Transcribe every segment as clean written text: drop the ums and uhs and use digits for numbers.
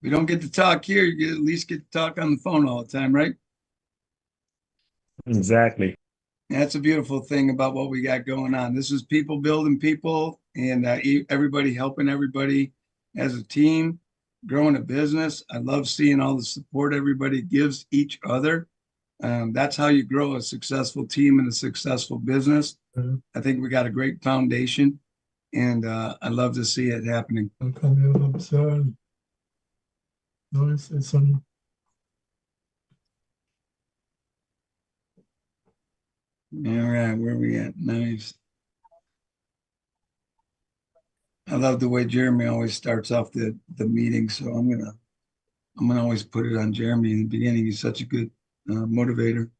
We don't get to talk here. You at least get to talk on the phone all the time, right? Exactly. That's a beautiful thing about what we got going on. This is people building people and everybody helping everybody as a team, growing a business. I love seeing all the support everybody gives each other. That's how you grow a successful team and a successful business. Mhm. I think we got a great foundation, and I love to see it happening. All right, where are we at? Nice. I love the way Jeremy always starts off the meeting, so I'm gonna always put it on Jeremy in the beginning. He's such a good motivator.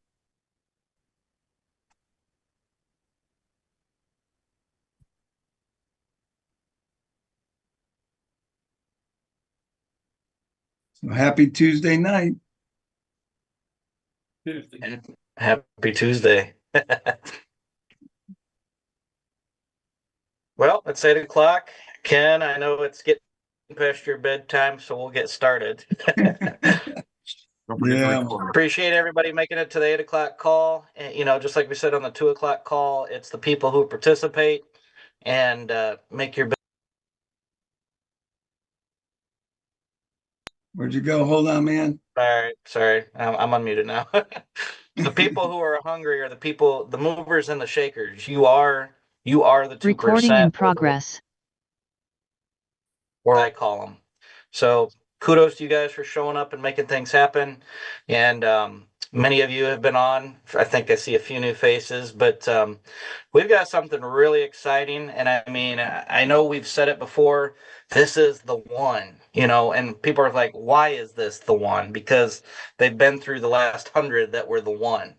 So happy Tuesday night. Happy Tuesday. Well, it's 8 o'clock. Ken, I know it's getting past your bedtime, so we'll get started. Yeah, Appreciate everybody making it to the 8 o'clock call. And, just like we said on the 2 o'clock call, it's the people who participate and make your. where'd you go? Hold on, man. Sorry, I'm unmuted now. The people who are hungry are the people, the movers and the shakers. You are the 2%. Recording in progress. Or I call them. So kudos to you guys for showing up and making things happen. And many of you have been on. I think I see a few new faces, but we've got something really exciting. And I mean, I know we've said it before. This is the one, and people are like, why is this the one? Because they've been through the last 100 that were the one.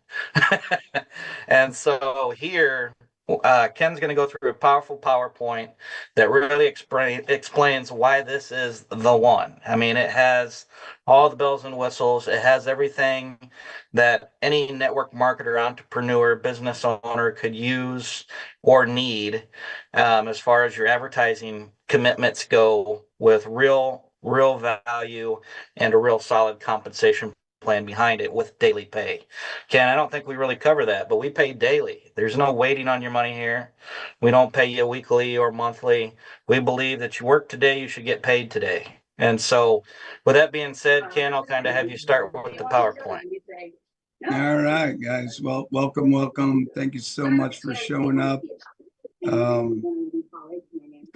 And so here, Ken's going to go through a powerful PowerPoint that really explains why this is the one. I mean, it has all the bells and whistles. It has everything that any network marketer, entrepreneur, business owner could use or need as far as your advertising commitments go, with real value and a real solid compensation plan behind it with daily pay. Ken, I don't think we really cover that, but we pay daily. There's no waiting on your money here. We don't pay you weekly or monthly. We believe that you work today, you should get paid today. And so, with that being said, Ken, I'll kind of have you start with the PowerPoint. All right, guys. Well, welcome. Thank you so much for showing up. It's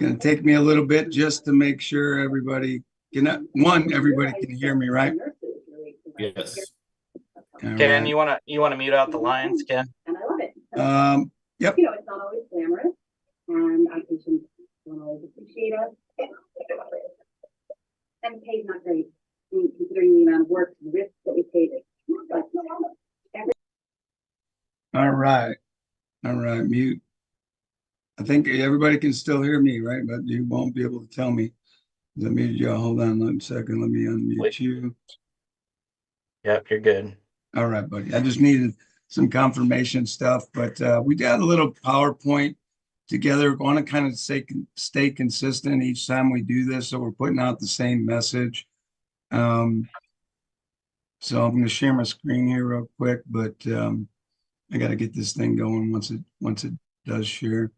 going to take me a little bit just to make sure everybody everybody can hear me, right? Yes. All Ken, right. you wanna mute out the lines, Ken? And I love it. Yep. It's not always glamorous, and our patients don't always appreciate us. And pay's not great, considering the amount of work and risk that we take. All right. Mute. I think everybody can still hear me, right? But you won't be able to tell me. Let me, hold on 1 second. Let me unmute you. Yep, you're good. All right, buddy. I just needed some confirmation stuff, but we got a little PowerPoint together. Want to kind of stay consistent each time we do this, so we're putting out the same message. So I'm going to share my screen here real quick, but I got to get this thing going once it does share.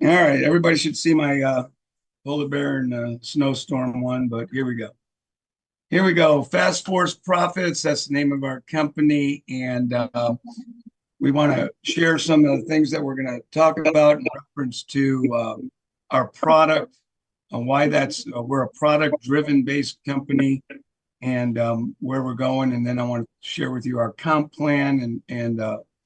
All right, everybody should see my polar bear and snowstorm one, but here we go. Here we go. Fast Force Profits. That's the name of our company, and we want to share some of the things that we're going to talk about in reference to our product, why we're a product-driven based company, and where we're going. And then I want to share with you our comp plan, and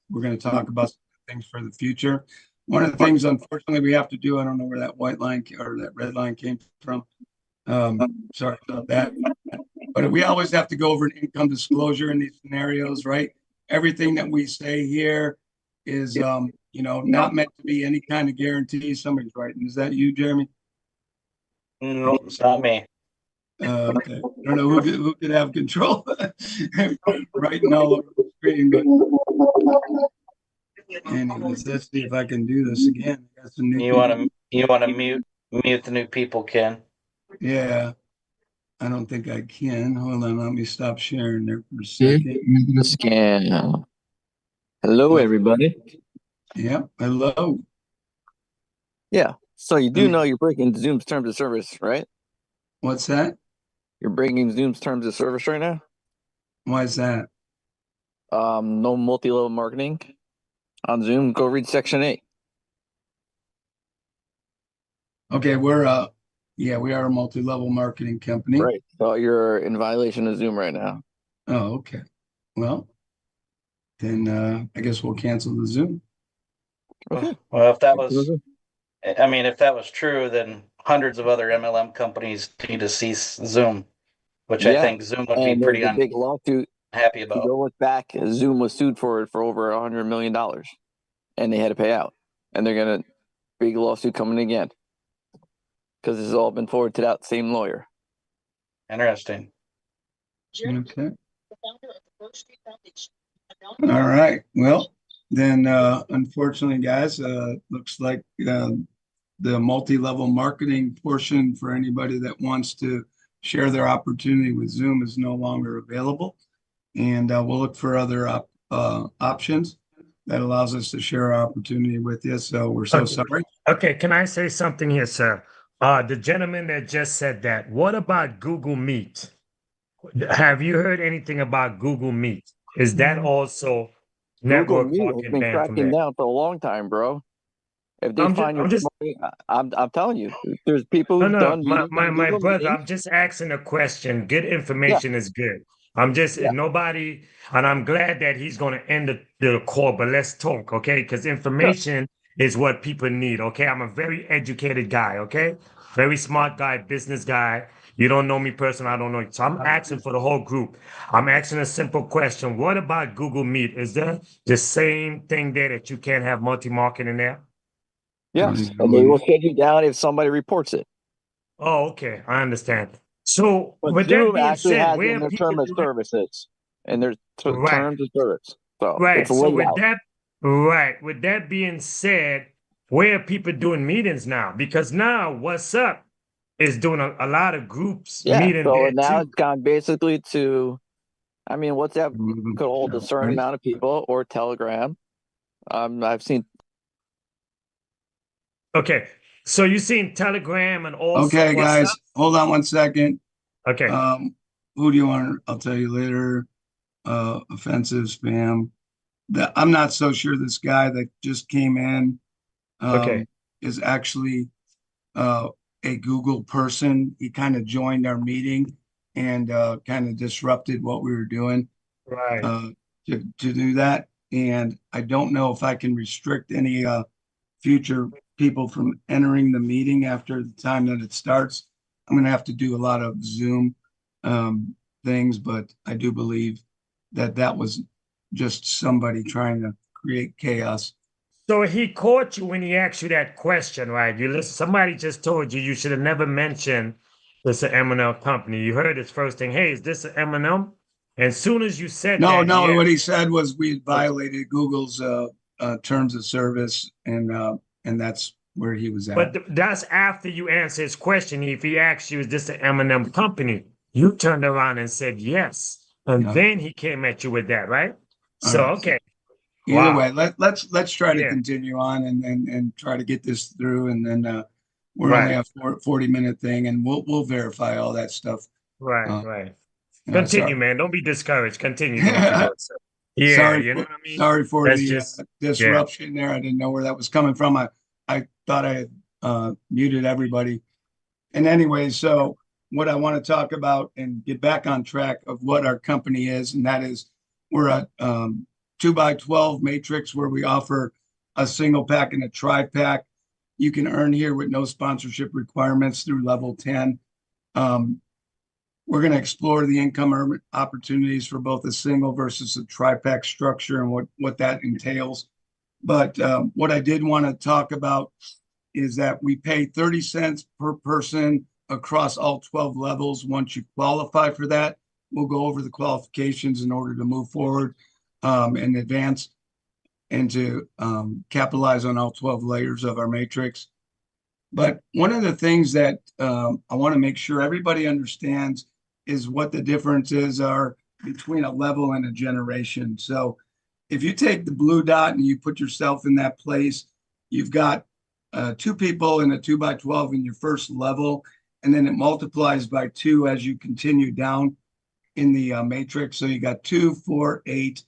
we're going to talk about things for the future. One of the things, unfortunately, we have to do, I don't know where that white line or that red line came from. Sorry about that. But we always have to go over an income disclosure in these scenarios, right? Everything that we say here is, not meant to be any kind of guarantee. Somebody's writing. Is that you, Jeremy? No, it's not me. Okay. I don't know who could have control writing all over the screen, but Anyways, let's see if I can do this again. I got some new You want people. to mute the new people, Ken? Yeah, I don't think I can. Hold on, let me stop sharing there for a Give second. me the scan. Hello, everybody. Yep, hello. Yeah. So you do Um, know you're breaking Zoom's terms of service, right? What's that? You're breaking Zoom's terms of service right now. Why is that? No multi-level marketing on Zoom. Go read section 8. Okay, yeah, we are a multi-level marketing company. Right. So you're in violation of Zoom right now. Oh, okay. Well, then I guess we'll cancel the Zoom. Okay. Well, if that was true, then hundreds of other MLM companies need to cease Zoom, which I Yeah. think Zoom would be And pretty there's a big lawsuit. unhappy If you about. go look back, Zoom was sued for over $100 million, and they had to pay out. And they're gonna big lawsuit coming again because this has all been forwarded to that same lawyer. Interesting. Okay. All right. Well, then unfortunately, guys, looks like the multi-level marketing portion for anybody that wants to share their opportunity with Zoom is no longer available. And we'll look for other options that allows us to share our opportunity with you. So we're so Okay. sorry. Okay, can I say something here, sir? The gentleman that just said that, what about Google Meet? Have you heard anything about Google Meet? Is that also Google network Meet has marketing been banned from cracking there? down for a long time, bro. If they I'm find you I'm just promoting, I'm telling you, there's people no, who've no, done meetings on my Google brother. Meetings. I'm just asking a question. Good Yeah, information is good. I'm just yeah, nobody, and I'm glad that he's going to end the call. But let's talk, okay? Because yeah. information is what people need. Okay, I'm a very educated guy. Okay, very smart guy, business guy. You don't know me personally. I don't know you. So I'm asking for the whole group. I'm asking a simple question. What about Google Meet? Is there the same thing there that you can't have multi-marketing there? Yes, and they will shut you down if somebody reports it. Oh, okay. I understand. So But with that Zoom being actually said, has it where in are their people term of doing services, and their right, terms of service. So it's right. So laid out. with that being said, where are people doing meetings now? Because now WhatsApp is doing a lot of groups Yeah. meeting So there now too. it's gone basically to, I mean, WhatsApp could hold a certain Right. amount of people, or Telegram. I've seen. Okay. So you seen Telegram and also Okay, WhatsApp? guys, hold on one second. Okay. Who do you want? I'll tell you later. Offensive spam. I'm not so sure this guy that just came in Okay. is actually uh, a Google person. He kind of joined our meeting and kind of disrupted what we were doing Right. to do that. And I don't know if I can restrict any future people from entering the meeting after the time that it starts. I'm going to have to do a lot of Zoom things, but I do believe that that was just somebody trying to create chaos. So he caught you when he asked you that question, right? You listen, somebody just told you should have never mentioned this an M&M company. You heard his first thing, hey, is this an M&M? And as soon as you said No, that, no, yeah. what he said was we had violated Google's terms of service, and that's where he was at. But that's after you answer his question. If he asked you, is this an M&M company? You turned around and said yes. And Yeah. then he came at you with that, right? All So, right. okay. Either Wow. way, let's try to Yeah. continue on and try to get this through, and then we're only Right. a 40-minute thing, and we'll verify all that stuff. Right. Right. Sorry. Continue, man. Don't be discouraged. Continue doing what you're doing. So, yeah, Sorry, you know what I mean? sorry for That's the just, yeah. disruption there. I didn't know where that was coming from. I thought I had muted everybody. And anyway, so what I want to talk about and get back on track of what our company is, and that is we're a 2x12 matrix where we offer a single pack and a tri-pack. You can earn here with no sponsorship requirements through level 10. We're going to explore the income opportunities for both a single versus a tri-pack structure and what that entails. But what I did want to talk about is that we pay 30 cents per person across all 12 levels. Once you qualify for that, we'll go over the qualifications in order to move forward and advance. and to capitalize on all 12 layers of our matrix. But one of the things that I want to make sure everybody understands is what the differences are between a level and a generation. So if you take the blue dot and you put yourself in that place, you've got 2 people in a 2x12 in your first level, and then it multiplies by 2 as you continue down in the matrix. So you got 2, 4, 8.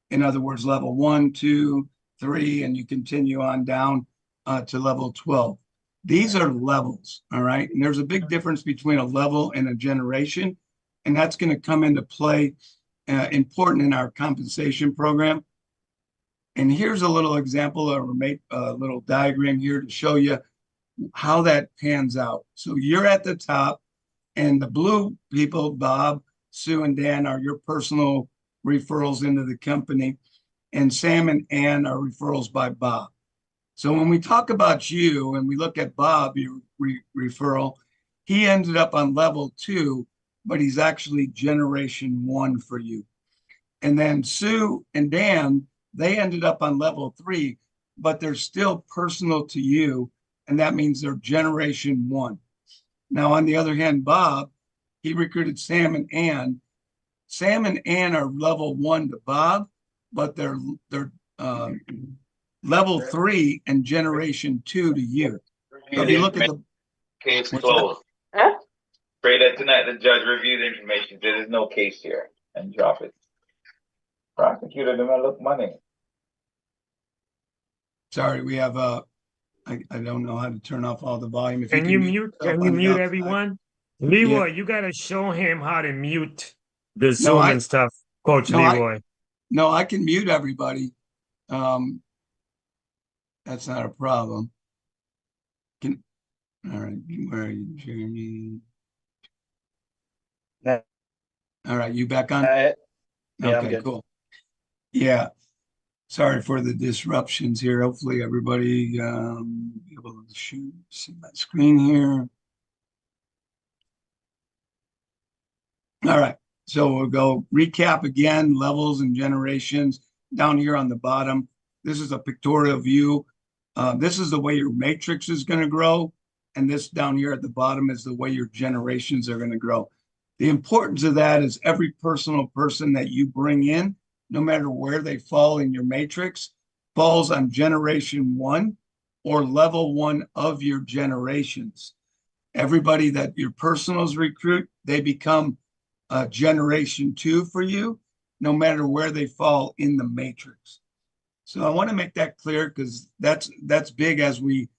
In other words, level 1, 2, 3, and you continue on down to level 12. These are levels, all right? And there's a big difference between a level and a generation, and that's going to come into play important in our compensation program. And here's a little example, or a little diagram here to show you how that pans out. So you're at the top, and the blue people, Bob, Sue, and Dan, are your personal referrals into the company, and Sam and Ann are referrals by Bob. So when we talk about you and we look at Bob, your referral, he ended up on level 2, but he's actually generation 1 for you. And then Sue and Dan, they ended up on level 3, but they're still personal to you, and that means they're generation 1. Now, on the other hand, Bob, he recruited Sam and Ann. Sam and Ann are level 1 to Bob, but they're level 3 and generation 2 to you. So if you look at the case what's closed. Huh? Pray that tonight the judge review the information. There is no case here and drop it. Prosecutor did not look money. Sorry, we have I don't know how to turn off all the volume. If Can you mute? yourself Can you on the mute outside. everyone? Leroy, you gotta show him how to mute the No, Zoom and stuff, Coach no, Leroy. No, I can mute everybody. That's not a problem. All right, where are you, Jeremy? Yeah. All right, you back on? Yeah, I'm Okay, good. cool. Yeah, sorry for the disruptions here. Hopefully everybody be able to see my screen here. All right, so we'll go recap again, levels and generations down here on the bottom. This is a pictorial view. This is the way your matrix is going to grow. And this down here at the bottom is the way your generations are going to grow. The importance of that is every personal person that you bring in, no matter where they fall in your matrix, falls on generation 1 or level 1 of your generations. Everybody that your personals recruit, they become generation 2 for you, no matter where they fall in the matrix. So I want to make that clear because that's big as we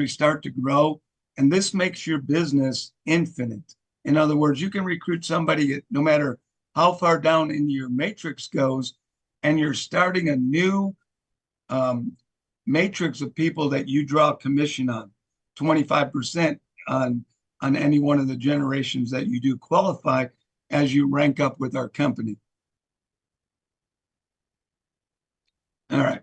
start to grow. And this makes your business infinite. In other words, you can recruit somebody no matter how far down into your matrix goes, and you're starting a new matrix of people that you draw commission on, 25% on any one of the generations that you do qualify as you rank up with our company. All right.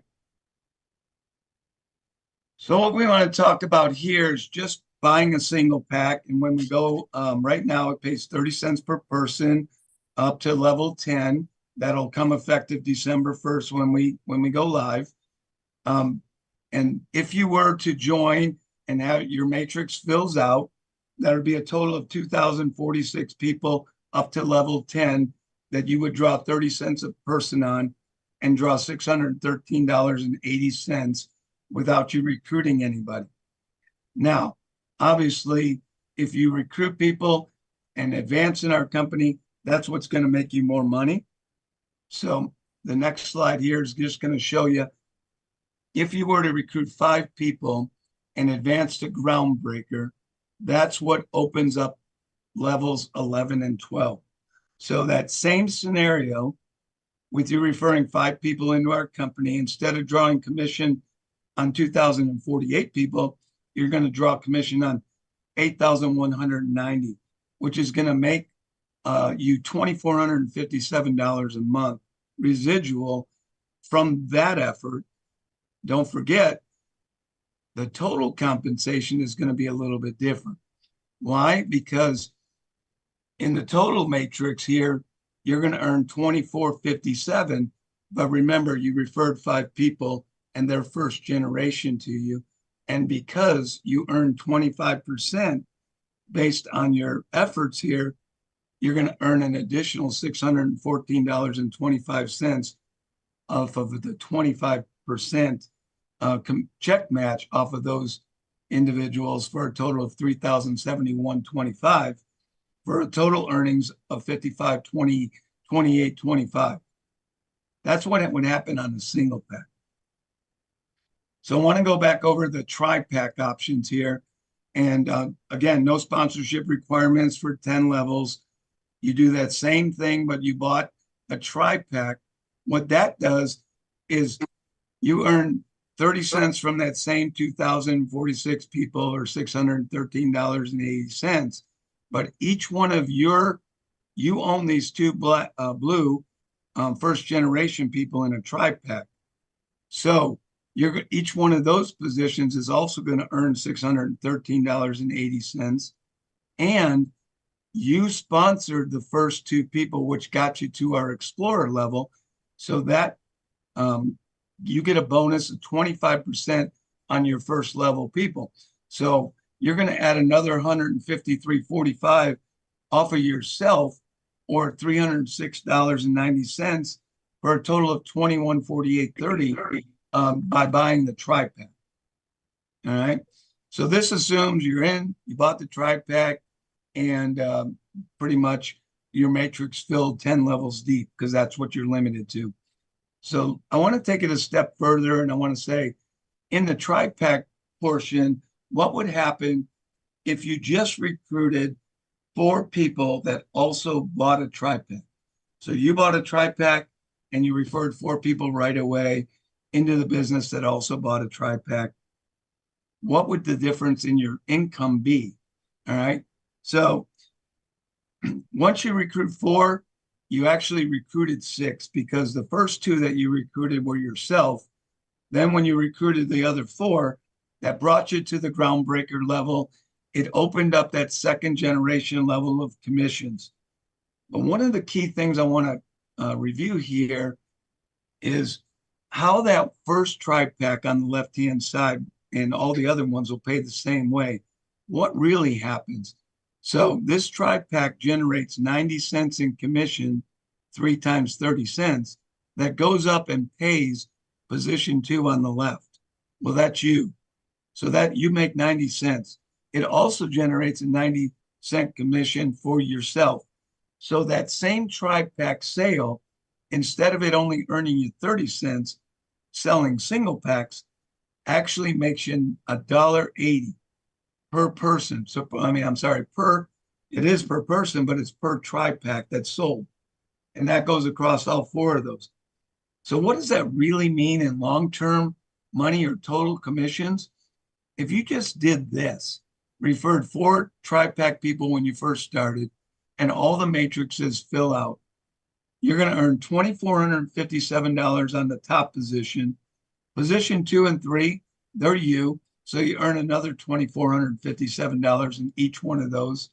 So what we want to talk about here is just buying a single pack. And when we go, right now it pays 30 cents per person up to level 10. That'll come effective December 1st when we go live. And if you were to join and have your matrix fills out, that would be a total of 2,046 people up to level 10 that you would draw 30 cents a person on and draw $613.80 without you recruiting anybody. Now, obviously, if you recruit people and advance in our company, that's what's going to make you more money. So the next slide here is just going to show you, if you were to recruit 5 people and advance to groundbreaker, that's what opens up levels 11 and 12. So that same scenario with you referring 5 people into our company, instead of drawing commission on 2,048 people, you're going to draw commission on 8,190, which is going to make you $2,457 a month residual from that effort. Don't forget, the total compensation is going to be a little bit different. Why? Because in the total matrix here, you're going to earn $2,457, But remember, you referred 5 people and they're first generation to you. And because you earn 25% based on your efforts here, you're going to earn an additional $614.25 off of the 25% check match off of those individuals for a total of $3,071.25 for a total earnings of $58.25. That's what would happen on a single pack. So I want to go back over the tri-pack options here. And again, no sponsorship requirements for 10 levels. You do that same thing, but you bought a tri-pack. What that does is you earn 30 cents from that same 2,046 people or $613.80. But each one of you own these 2 blue first generation people in a tri-pack. So each one of those positions is also going to earn $613.80. And you sponsored the first 2 people, which got you to our Explorer level. So that you get a bonus of 25% on your first level people. So you're going to add another $153.45 off of yourself, or $306.90 for a total of $2148.30 by buying the tri-pack. All right. So this assumes you bought the tri-pack, and pretty much your matrix filled 10 levels deep, because that's what you're limited to. So I want to take it a step further, and I want to say, in the tri-pack portion, what would happen if you just recruited 4 people that also bought a tri-pack? So you bought a tri-pack and you referred 4 people right away into the business that also bought a tri-pack. What would the difference in your income be? All right. So once you recruit 4, you actually recruited 6, because the first 2 that you recruited were yourself. Then when you recruited the other 4, that brought you to the groundbreaker level. It opened up that second generation level of commissions. But one of the key things I want to review here is how that first tri-pack on the left-hand side, and all the other ones will pay the same way. What really happens? So this tri-pack generates 90 cents in commission, 3 times 30 cents, that goes up and pays position 2 on the left. Well, that's you. So that you make 90 cents. It also generates a 90-cent commission for yourself. So that same tri-pack sale, instead of it only earning you 30 cents selling single packs, actually makes you $1.80 per person. So, it is per person, but it's per tri-pack that's sold. And that goes across all 4 of those. So what does that really mean in long-term money or total commissions? If you just did this, referred 4 tri-pack people when you first started, and all the matrices fill out, you're going to earn $2,457 on the top position. Position 2 and 3, they're you. So you earn another $2,457 in each one of those.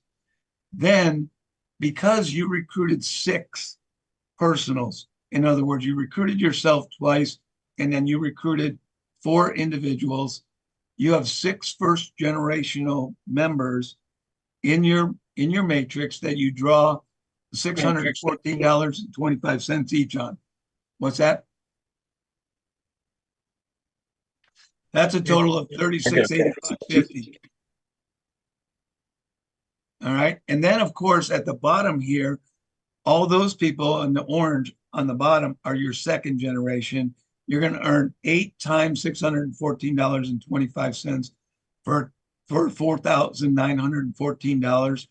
Then, because you recruited 6 personals, in other words, you recruited yourself twice, and then you recruited 4 individuals, you have 6 first generational members in your matrix that you draw $614.25 each on. What's that? That's a total of $36.85.50. All right. And then, of course, at the bottom here, all those people in the orange on the bottom are your second generation. You're going to earn 8 times $614.25 for $4,914.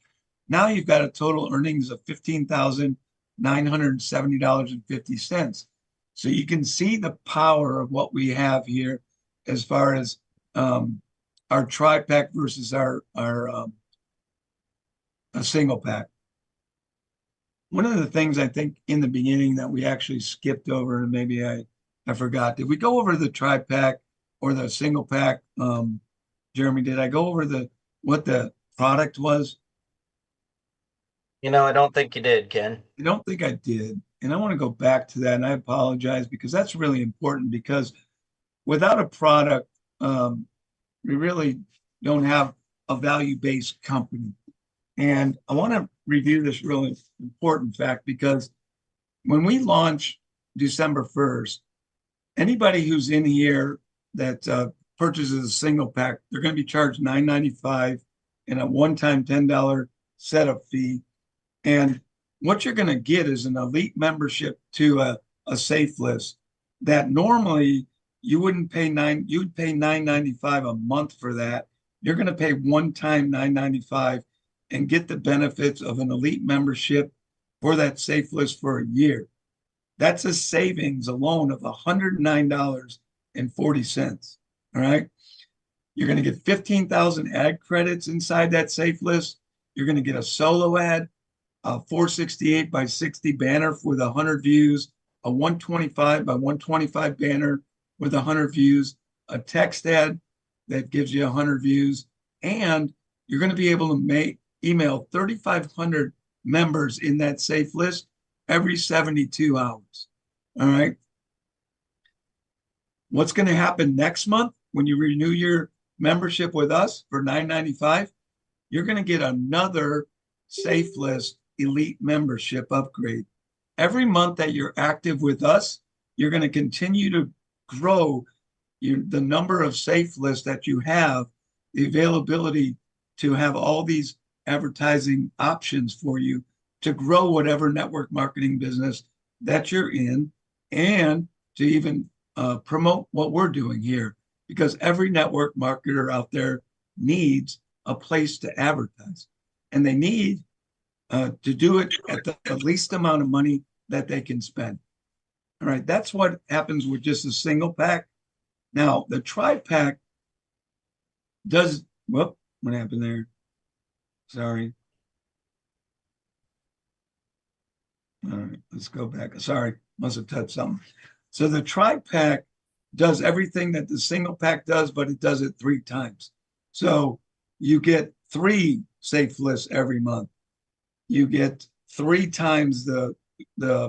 Now you've got a total earnings of $15,970.50. So you can see the power of what we have here as far as our tri-pack versus our a single pack. One of the things I think in the beginning that we actually skipped over, and maybe I forgot, did we go over the tri-pack or the single pack? Jeremy, did I go over what the product was? I don't think you did, Ken. I don't think I did. and I want to go back to that, and I apologize because that's really important because without a product, we really don't have a value-based company. And I want to review this really important fact because when we launch December 1st, anybody who's in here that purchases a single pack, they're going to be charged $9.95 and a one-time $10 setup fee. And what you're going to get is an elite membership to a safe list that normally you wouldn't pay you'd pay $9.95 a month for that. You're going to pay one time $9.95 and get the benefits of an elite membership for that safe list for a year. That's a savings alone of $109.40. All right. You're going to get 15,000 ad credits inside that safe list. You're going to get a solo ad, a 468 by 60 banner with 100 views, a 125 by 125 banner with 100 views, a text ad that gives you 100 views, and you're going to be able to email 3,500 members in that safe list every 72 hours. All right. What's going to happen next month when you renew your membership with us for $9.95? You're going to get another safe list elite membership upgrade. Every month that you're active with us, you're going to continue to grow the number of safe lists that you have, the availability to have all these advertising options for you to grow whatever network marketing business that you're in, and to even promote what we're doing here, because every network marketer out there needs a place to advertise, and they need to do it at the least amount of money that they can spend. All right, that's what happens with just a single pack. Now, the tri-pack does, whoop, what happened there? Sorry. All right, let's go back. Sorry, must have touched something. So the tri-pack does everything that the single pack does, but it does it 3 times. So you get 3 safe lists every month. You get 3 times the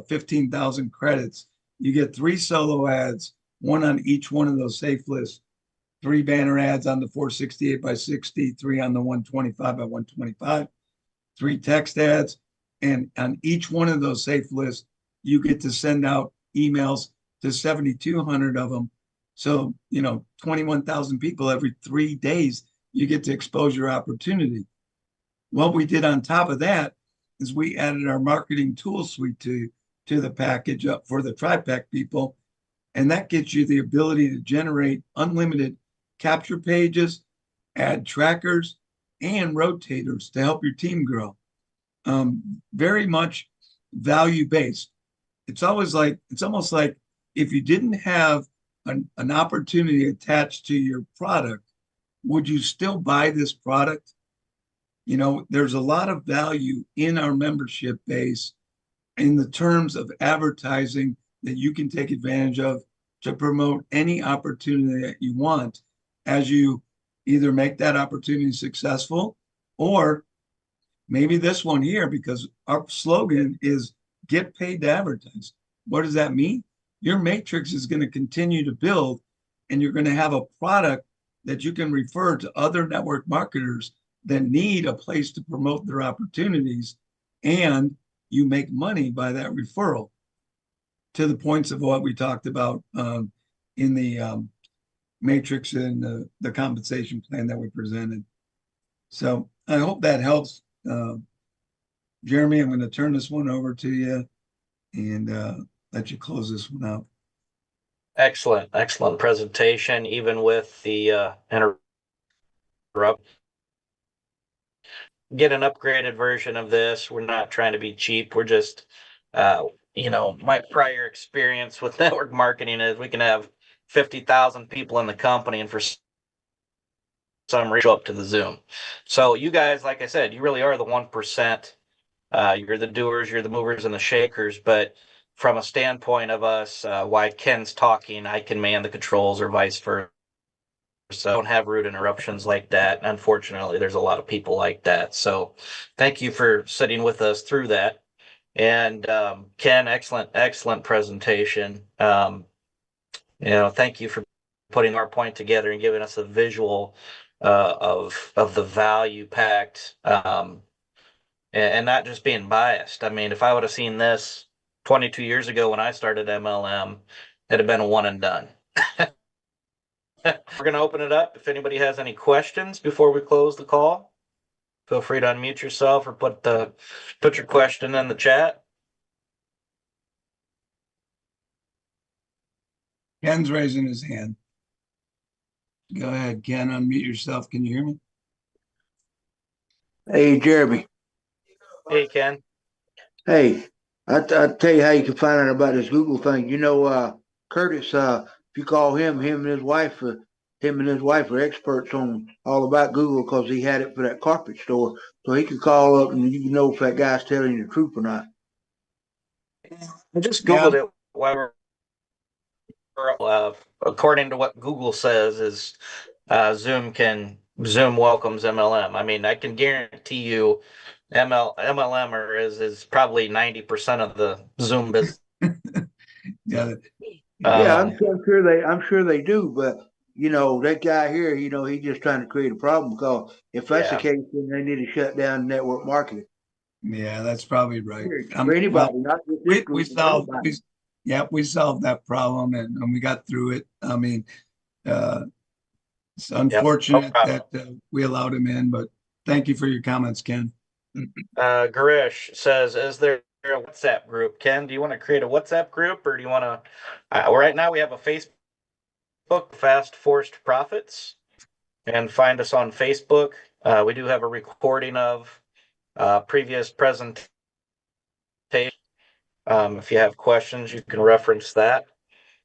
15,000 credits. You get 3 solo ads, 1 on each one of those safe lists, 3 banner ads on the 468 by 60, 3 on the 125 by 125, 3 text ads. And on each one of those safe lists, you get to send out emails to 7,200 of them. So, 21,000 people every 3 days, you get to expose your opportunity. What we did on top of that is we added our marketing tool suite to the package up for the tri-pack people. And that gets you the ability to generate unlimited capture pages, ad trackers, and rotators to help your team grow. Very much value-based. It's almost like if you didn't have an opportunity attached to your product, would you still buy this product? There's a lot of value in our membership base in the terms of advertising that you can take advantage of to promote any opportunity that you want as you either make that opportunity successful, or maybe this one here, because our slogan is get paid to advertise. What does that mean? Your matrix is going to continue to build, and you're going to have a product that you can refer to other network marketers that need a place to promote their opportunities, and you make money by that referral, to the points of what we talked about in the matrix and the compensation plan that we presented. So I hope that helps. Jeremy, I'm going to turn this one over to you and let you close this one out. Excellent presentation, even with the interrupt. Get an upgraded version of this. We're not trying to be cheap. We're just, my prior experience with network marketing is we can have 50,000 people in the company, and for some reason show up to the Zoom. So you guys, like I said, you really are the 1%. You're the doers, you're the movers and the shakers. But from a standpoint of us, why Ken's talking, I can man the controls, or vice versa. So don't have rude interruptions like that. Unfortunately, there's a lot of people like that. So thank you for sitting with us through that. And Ken, excellent presentation. Thank you for putting our point together and giving us a visual of the value packed, and not just being biased. I mean, if I would have seen this 22 years ago when I started MLM, it'd have been a one and done. We're going to open it up. If anybody has any questions before we close the call, feel free to unmute yourself or put your question in the chat. Ken's raising his hand. Go ahead, Ken, unmute yourself. Can you hear me? Hey, Jeremy. Hey, Ken. Hey, I'll tell you how you can find out about this Google thing. You know, Curtis, if you call him and his wife are experts on all about Google because he had it for that carpet store. So he can call up and you can know if that guy's telling you the truth or not. I just Googled it while we're according to what Google says is Zoom welcomes MLM. I mean, I can guarantee you MLM is probably 90% of the Zoom business. Yeah. Yeah, I'm sure they do, but you know, that guy here, you know, he's just trying to create a problem because if that's the case, then they need to shut down network marketing. Yeah, that's probably right. For anybody, not just this We group, but solved anybody. we solved that problem and we got through it. I mean, it's unfortunate that we allowed him in, but thank you for your comments, Ken. Garish says, is there a WhatsApp group? Ken, do you want to create a WhatsApp group or do you want to? Right now we have a Facebook, Fast Forced Profits, and find us on Facebook. We do have a recording of previous presentation. If you have questions, you can reference that.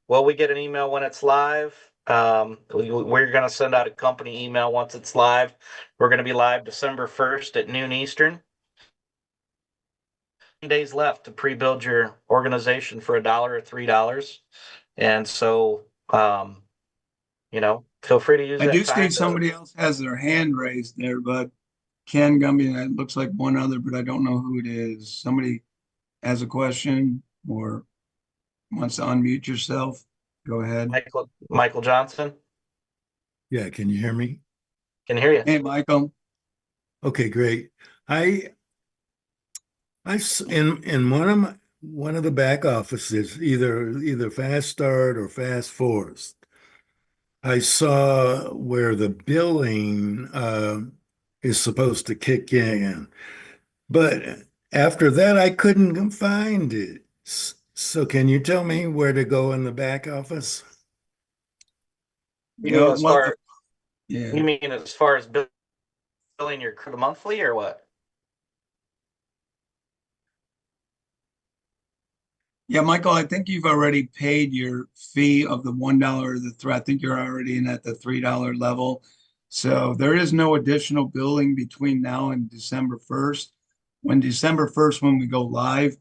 Will we get an email when it's live? We're going to send out a company email once it's live. We're going to be live December 1st at noon Eastern. Days left to pre-build your organization for $1 or $3. And so, feel free to use that I do time. see somebody else has their hand raised there, but Ken Gumby, and it looks like one other, but I don't know who it is. Somebody has a question or wants to unmute yourself. Go ahead. Michael Johnson. Yeah, can you hear me? Can hear you. Hey, Michael. Okay, great. In one of the back offices, either Fast Start or Fast Force, I saw where the billing is supposed to kick in, but after that I couldn't find it. So can you tell me where to go in the back office? You mean as far as billing your monthly or what? Yeah, Michael, I think you've already paid your fee of the $1. I think you're already in at the $3 level. So there is no additional billing between now and December 1st. When December 1st, when we go live,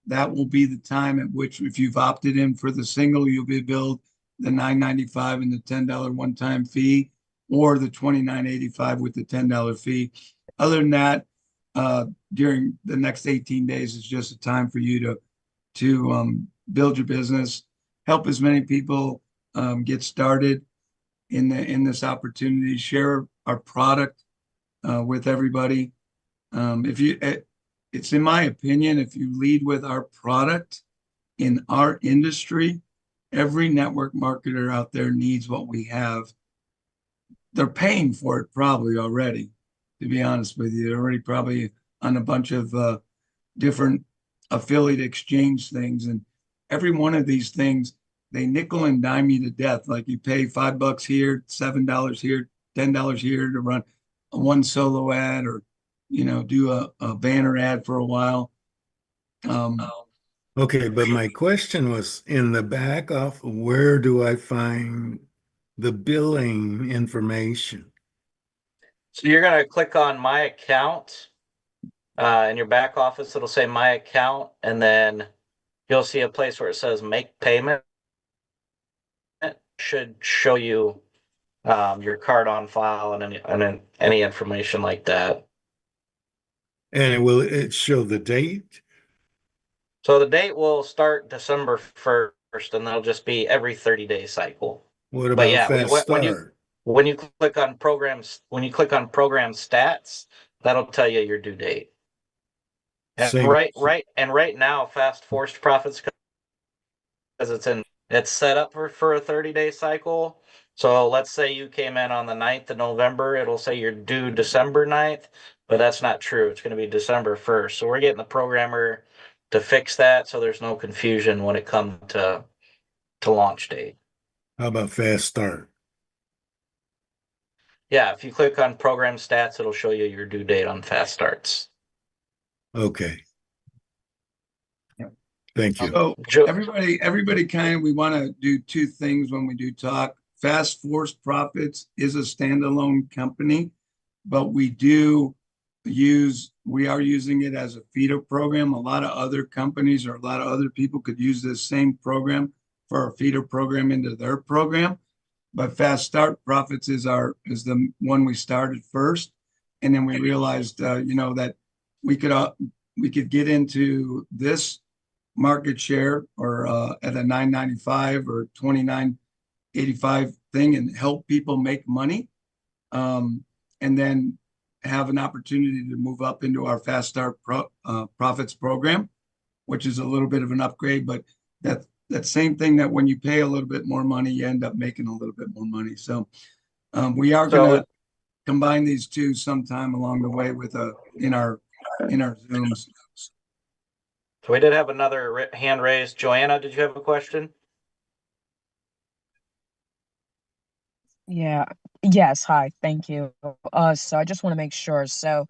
that will be the time at which, if you've opted in for the single, you'll be billed the $9.95 and the $10 one-time fee, or the $29.85 with the $10 fee. Other than that, during the next 18 days, it's just a time for you to build your business, help as many people get started in this opportunity, share our product with everybody. It's in my opinion, if you lead with our product in our industry, every network marketer out there needs what we have. They're paying for it probably already, to be honest with you. They're already probably on a bunch of different affiliate exchange things, and every one of these things, they nickel and dime you to death. Like you pay $5 here, $7 here, $10 here to run one solo ad, or do a banner ad for a while. Okay, but my question was, in the back off, where do I find the billing information? So you're going to click on My Account. In your back office, it'll say My Account, and then you'll see a place where it says Make Payment. It should show you your card on file and any information like that. And will it show the date? So the date will start December 1st, and that'll just be every 30-day cycle. What But about yeah, fast start? when you click on program stats, that'll tell you your due date. And Same. right now, Fast Forced Profits, because it's set up for a 30-day cycle. So let's say you came in on the 9th of November, it'll say you're due December 9th, but that's not true. It's going to be December 1st. So we're getting the programmer to fix that so there's no confusion when it comes to launch date. How about fast start? Yeah, if you click on program stats, it'll show you your due date on fast starts. Okay. Yep. Thank you. So Joe, everybody kind of, we want to do two things when we do talk. Fast Forced Profits is a standalone company, but we are using it as a feeder program. A lot of other companies or a lot of other people could use this same program for a feeder program into their program. But Fast Start Profits is the one we started first, and then we realized, that we could get into this market share or at a 9.95 or 29.85 thing and help people make money, and then have an opportunity to move up into our Fast Start Profits program, which is a little bit of an upgrade, but that same thing that when you pay a little bit more money, you end up making a little bit more money. So we are going to combine these two sometime along the way with in our Zooms. So we did have another hand raised. Joanna, did you have a question? Yeah. Yes. Hi. Thank you. So I just want to make sure. So,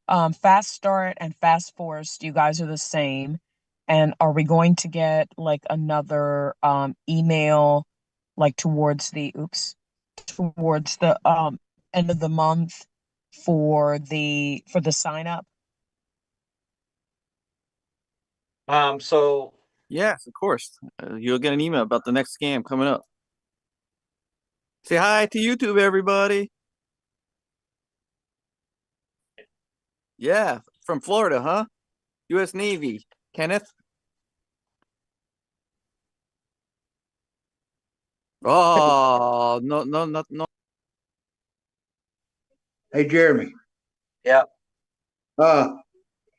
Fast Start and Fast Forced, you guys are the same. And are we going to get like another email like towards the end of the month for the sign up? So Yes, of course. You'll get an email about the next scam coming up. Say hi to YouTube, everybody. Yeah, from Florida, huh? U.S. Navy. Kenneth? Oh, no, no, no, no. Hey, Jeremy. yeah, I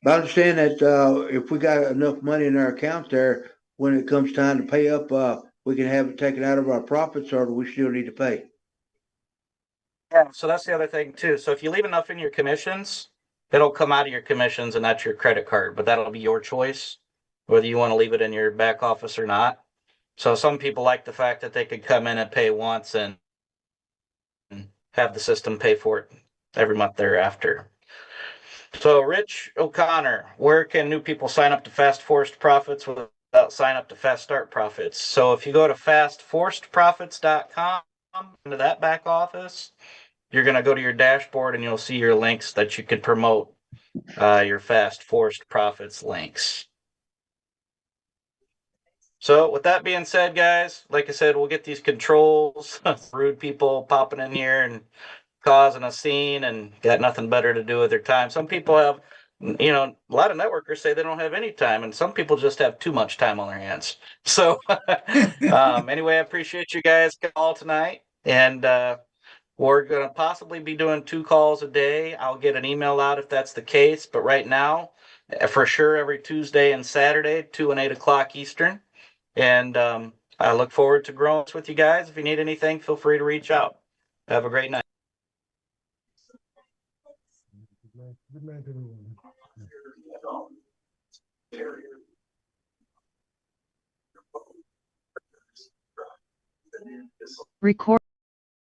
understand that if we got enough money in our account there, when it comes time to pay up, we can have it taken out of our profits, or do we still need to pay? yeah. So that's the other thing too. So if you leave enough in your commissions, it'll come out of your commissions and that's your credit card, but that'll be your choice whether you want to leave it in your back office or not. So some people like the fact that they could come in and pay once and have the system pay for it every month thereafter. So Rich O'Connor, where can new people sign up to Fast Forced Profits without sign up to Fast Start Profits? So if you go to fastforcedprofits.com into that back office, you're going to go to your dashboard and you'll see your links that you could promote your Fast Forced Profits links. So with that being said, guys, like I said, we'll get these controls, rude people popping in here and causing a scene and got nothing better to do with their time. Some people have, a lot of networkers say they don't have any time, and some people just have too much time on their hands. So anyway, I appreciate you guys all tonight, and we're going to possibly be doing 2 calls a day. I'll get an email out if that's the case, but right now, for sure, every Tuesday and Saturday, 2 and 8 o'clock Eastern. And I look forward to growing with you guys. If you need anything, feel free to reach out. Have a great night. Good night, everyone. Record.